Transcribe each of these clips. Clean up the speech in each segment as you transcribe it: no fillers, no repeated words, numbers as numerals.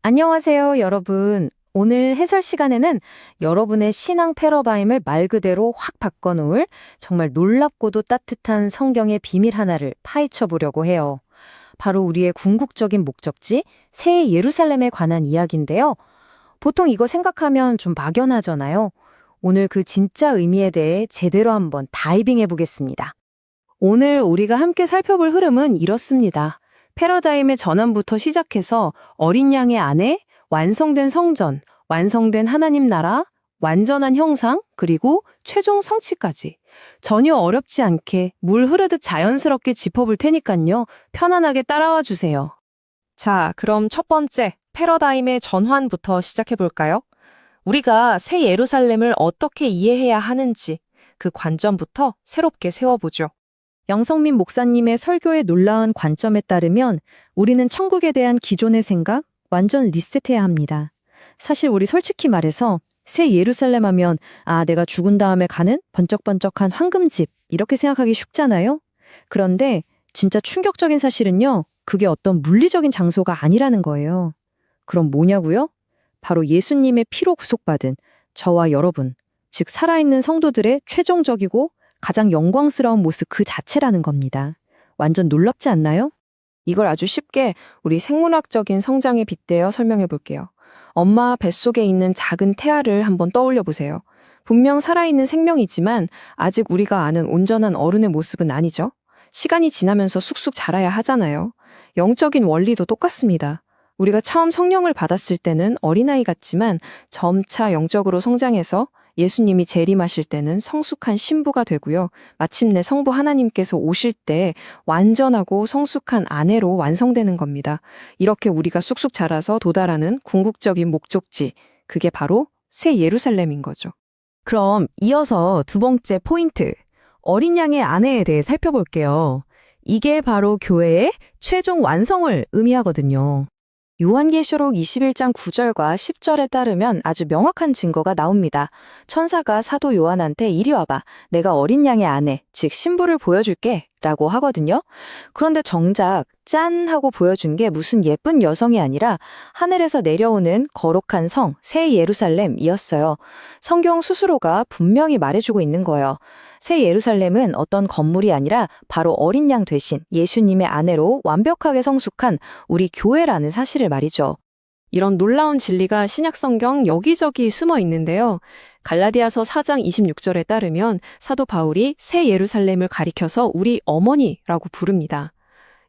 안녕하세요, 여러분. 오늘 해설 시간에는 여러분의 신앙 패러다임을 말 그대로 확 바꿔놓을 정말 놀랍고도 따뜻한 성경의 비밀 하나를 파헤쳐 보려고 해요. 바로 우리의 궁극적인 목적지, 새 예루살렘에 관한 이야기인데요. 보통 이거 생각하면 좀 막연하잖아요. 오늘 그 진짜 의미에 대해 제대로 한번 다이빙해 보겠습니다. 오늘 우리가 함께 살펴볼 흐름은 이렇습니다. 패러다임의 전환부터 시작해서 어린 양의 아내, 완성된 성전, 완성된 하나님 나라, 완전한 형상, 그리고 최종 성취까지. 전혀 어렵지 않게 물 흐르듯 자연스럽게 짚어볼 테니깐요. 편안하게 따라와 주세요. 자, 그럼 첫 번째, 패러다임의 전환부터 시작해 볼까요? 우리가 새 예루살렘을 어떻게 이해해야 하는지 그 관점부터 새롭게 세워보죠. 영성민 목사님의 설교의 놀라운 관점에 따르면 우리는 천국에 대한 기존의 생각 완전 리셋해야 합니다. 사실 우리 솔직히 말해서 새 예루살렘 하면 내가 죽은 다음에 가는 번쩍번쩍한 황금집 이렇게 생각하기 쉽잖아요. 그런데 진짜 충격적인 사실은요. 그게 어떤 물리적인 장소가 아니라는 거예요. 그럼 뭐냐고요? 바로 예수님의 피로 구속받은 저와 여러분, 즉 살아있는 성도들의 최종적이고 가장 영광스러운 모습 그 자체라는 겁니다. 완전 놀랍지 않나요? 이걸 아주 쉽게 우리 생물학적인 성장에 빗대어 설명해 볼게요. 엄마 뱃속에 있는 작은 태아를 한번 떠올려 보세요. 분명 살아있는 생명이지만 아직 우리가 아는 온전한 어른의 모습은 아니죠. 시간이 지나면서 쑥쑥 자라야 하잖아요. 영적인 원리도 똑같습니다. 우리가 처음 성령을 받았을 때는 어린아이 같지만 점차 영적으로 성장해서 예수님이 재림하실 때는 성숙한 신부가 되고요. 마침내 성부 하나님께서 오실 때 완전하고 성숙한 아내로 완성되는 겁니다. 이렇게 우리가 쑥쑥 자라서 도달하는 궁극적인 목적지, 그게 바로 새 예루살렘인 거죠. 그럼 이어서 두 번째 포인트, 어린 양의 아내에 대해 살펴볼게요. 이게 바로 교회의 최종 완성을 의미하거든요. 요한계시록 21장 9절과 10절에 따르면 아주 명확한 증거가 나옵니다. 천사가 사도 요한한테 이리 와봐. 내가 어린 양의 아내, 즉 신부를 보여줄게 라고 하거든요. 그런데 정작 짠 하고 보여준 게 무슨 예쁜 여성이 아니라 하늘에서 내려오는 거룩한 성, 새 예루살렘이었어요. 성경 스스로가 분명히 말해주고 있는 거예요. 새 예루살렘은 어떤 건물이 아니라 바로 어린 양 되신 예수님의 아내로 완벽하게 성숙한 우리 교회라는 사실을 말이죠. 이런 놀라운 진리가 신약 성경 여기저기 숨어 있는데요. 갈라디아서 4장 26절에 따르면 사도 바울이 새 예루살렘을 가리켜서 우리 어머니라고 부릅니다.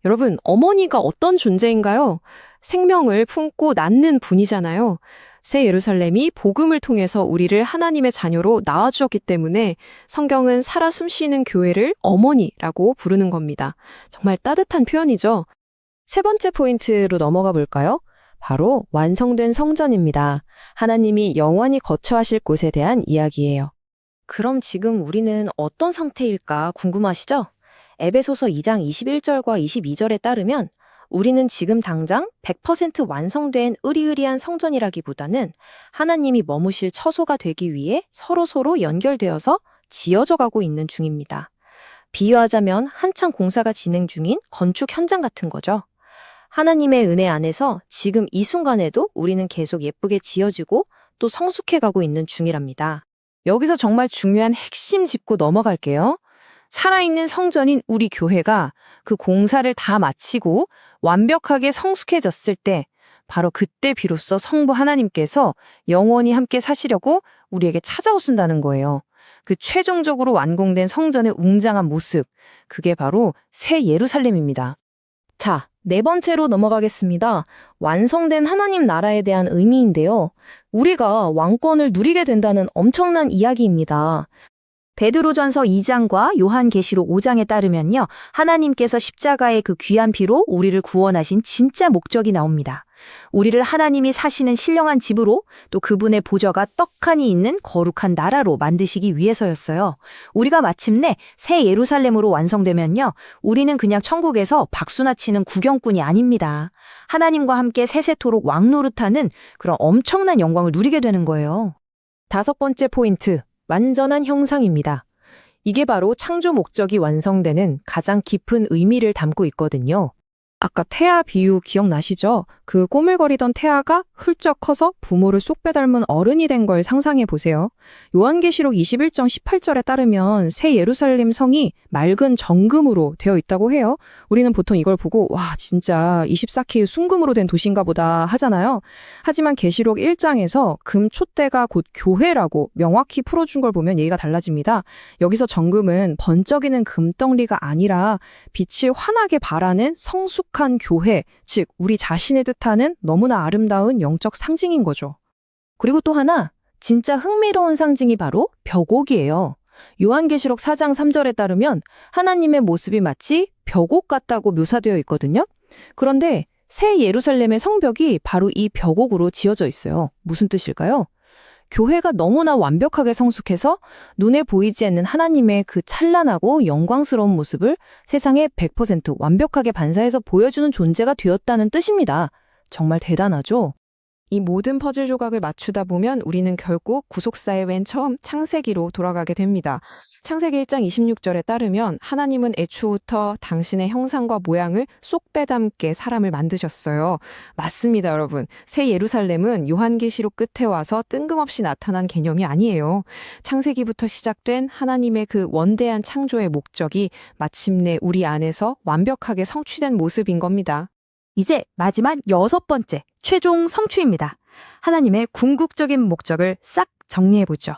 여러분, 어머니가 어떤 존재인가요? 생명을 품고 낳는 분이잖아요. 새 예루살렘이 복음을 통해서 우리를 하나님의 자녀로 낳아주었기 때문에 성경은 살아 숨쉬는 교회를 어머니라고 부르는 겁니다. 정말 따뜻한 표현이죠. 세 번째 포인트로 넘어가 볼까요? 바로 완성된 성전입니다. 하나님이 영원히 거처하실 곳에 대한 이야기예요. 그럼 지금 우리는 어떤 상태일까 궁금하시죠? 에베소서 2장 21절과 22절에 따르면 우리는 지금 당장 100% 완성된 으리으리한 성전이라기보다는 하나님이 머무실 처소가 되기 위해 서로 연결되어서 지어져 가고 있는 중입니다. 비유하자면 한창 공사가 진행 중인 건축 현장 같은 거죠. 하나님의 은혜 안에서 지금 이 순간에도 우리는 계속 예쁘게 지어지고 또 성숙해가고 있는 중이랍니다. 여기서 정말 중요한 핵심 짚고 넘어갈게요. 살아있는 성전인 우리 교회가 그 공사를 다 마치고 완벽하게 성숙해졌을 때 바로 그때 비로소 성부 하나님께서 영원히 함께 사시려고 우리에게 찾아오신다는 거예요. 그 최종적으로 완공된 성전의 웅장한 모습, 그게 바로 새 예루살렘입니다. 자, 네 번째로 넘어가겠습니다. 완성된 하나님 나라에 대한 의미인데요. 우리가 왕권을 누리게 된다는 엄청난 이야기입니다. 베드로전서 2장과 요한계시록 5장에 따르면요. 하나님께서 십자가의 그 귀한 피로 우리를 구원하신 진짜 목적이 나옵니다. 우리를 하나님이 사시는 신령한 집으로 또 그분의 보좌가 떡하니 있는 거룩한 나라로 만드시기 위해서였어요. 우리가 마침내 새 예루살렘으로 완성되면요. 우리는 그냥 천국에서 박수나 치는 구경꾼이 아닙니다. 하나님과 함께 세세토록 왕노릇하는 그런 엄청난 영광을 누리게 되는 거예요. 다섯 번째 포인트, 완전한 형상입니다. 이게 바로 창조 목적이 완성되는 가장 깊은 의미를 담고 있거든요. 아까 태아 비유 기억나시죠? 그 꼬물거리던 태아가 훌쩍 커서 부모를 쏙 빼닮은 어른이 된 걸 상상해 보세요. 요한계시록 21장 18절에 따르면 새 예루살렘 성이 맑은 정금으로 되어 있다고 해요. 우리는 보통 이걸 보고 와 진짜 24K 순금으로 된 도시인가 보다 하잖아요. 하지만 계시록 1장에서 금 촛대가 곧 교회라고 명확히 풀어준 걸 보면 얘기가 달라집니다. 여기서 정금은 번쩍이는 금덩리가 아니라 빛이 환하게 발하는 성숙한 교회, 즉 우리 자신을 뜻하는 너무나 아름다운 영적 상징인 거죠. 그리고 또 하나, 진짜 흥미로운 상징이 바로 벽옥이에요. 요한계시록 4장 3절에 따르면 하나님의 모습이 마치 벽옥 같다고 묘사되어 있거든요. 그런데 새 예루살렘의 성벽이 바로 이 벽옥으로 지어져 있어요. 무슨 뜻일까요? 교회가 너무나 완벽하게 성숙해서 눈에 보이지 않는 하나님의 그 찬란하고 영광스러운 모습을 세상에 100% 완벽하게 반사해서 보여주는 존재가 되었다는 뜻입니다. 정말 대단하죠? 이 모든 퍼즐 조각을 맞추다 보면 우리는 결국 구속사의 맨 처음 창세기로 돌아가게 됩니다. 창세기 1장 26절에 따르면 하나님은 애초부터 당신의 형상과 모양을 쏙 빼닮게 사람을 만드셨어요. 맞습니다, 여러분. 새 예루살렘은 요한계시록 끝에 와서 뜬금없이 나타난 개념이 아니에요. 창세기부터 시작된 하나님의 그 원대한 창조의 목적이 마침내 우리 안에서 완벽하게 성취된 모습인 겁니다. 이제 마지막 6번째, 최종 성취입니다. 하나님의 궁극적인 목적을 싹 정리해보죠.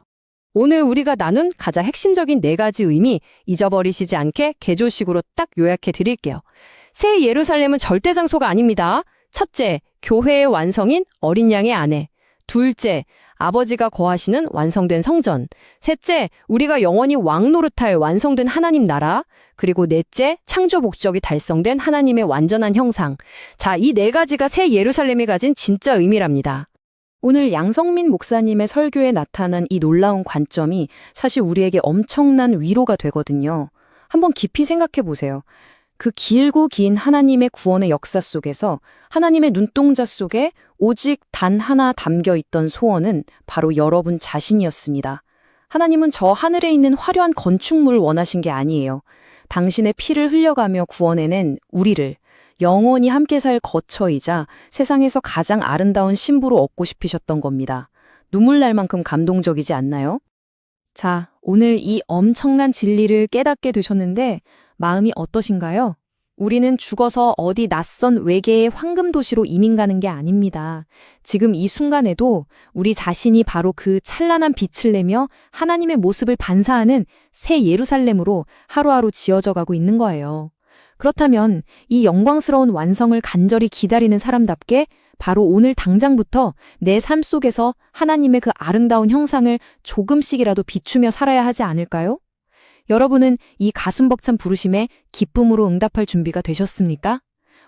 오늘 우리가 나눈 가장 핵심적인 4가지 의미 잊어버리시지 않게 개조식으로 딱 요약해 드릴게요. 새 예루살렘은 절대 장소가 아닙니다. 첫째, 교회의 완성인 어린 양의 아내. 둘째, 아버지가 거하시는 완성된 성전. 셋째, 우리가 영원히 왕노릇할 완성된 하나님 나라. 그리고 넷째, 창조 목적이 달성된 하나님의 완전한 형상. 자, 이 4가지가 새 예루살렘이 가진 진짜 의미랍니다. 오늘 양성민 목사님의 설교에 나타난 이 놀라운 관점이 사실 우리에게 엄청난 위로가 되거든요. 한번 깊이 생각해 보세요. 그 길고 긴 하나님의 구원의 역사 속에서 하나님의 눈동자 속에 오직 단 하나 담겨 있던 소원은 바로 여러분 자신이었습니다. 하나님은 저 하늘에 있는 화려한 건축물을 원하신 게 아니에요. 당신의 피를 흘려가며 구원해낸 우리를 영원히 함께 살 거처이자 세상에서 가장 아름다운 신부로 얻고 싶으셨던 겁니다. 눈물 날 만큼 감동적이지 않나요? 자, 오늘 이 엄청난 진리를 깨닫게 되셨는데 마음이 어떠신가요? 우리는 죽어서 어디 낯선 외계의 황금 도시로 이민 가는 게 아닙니다. 지금 이 순간에도 우리 자신이 바로 그 찬란한 빛을 내며 하나님의 모습을 반사하는 새 예루살렘으로 하루하루 지어져 가고 있는 거예요. 그렇다면 이 영광스러운 완성을 간절히 기다리는 사람답게 바로 오늘 당장부터 내 삶 속에서 하나님의 그 아름다운 형상을 조금씩이라도 비추며 살아야 하지 않을까요? 여러분은 이 가슴 벅찬 부르심에 기쁨으로 응답할 준비가 되셨습니까?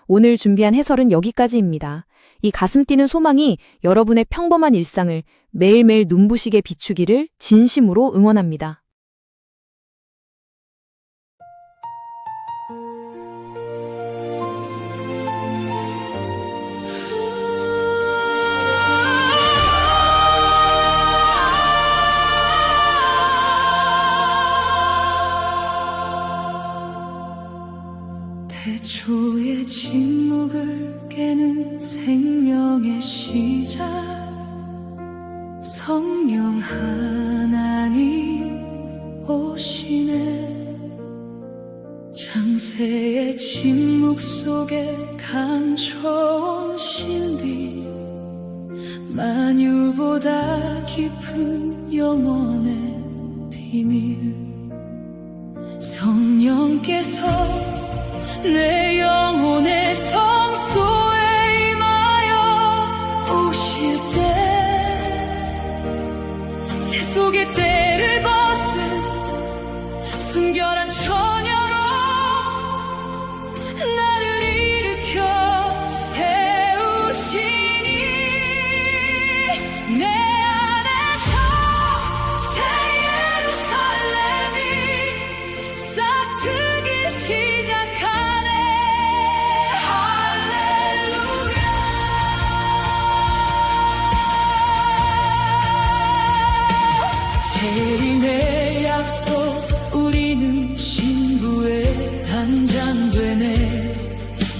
오늘 준비한 해설은 여기까지입니다. 이 가슴 뛰는 소망이 여러분의 평범한 일상을 매일매일 눈부시게 비추기를 진심으로 응원합니다. 태초의 침묵을 깨는 생명의 시작 성령 하나님 오시네 장세의 침묵 속에 감춰온 신비 만유보다 깊은 영원의 비밀 성령께서 내 영혼의 성소에 임하여 오실 때 세속의 때를 벗은 순결한 처녀로 나를 일으켜 세우시니 내 안에서 새 예루살렘이 싹트기 시작하네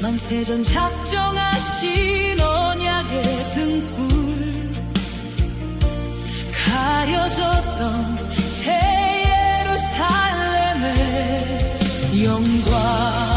만세전 작정하신 언약의 등불 가려졌던 새 예루살렘의 영광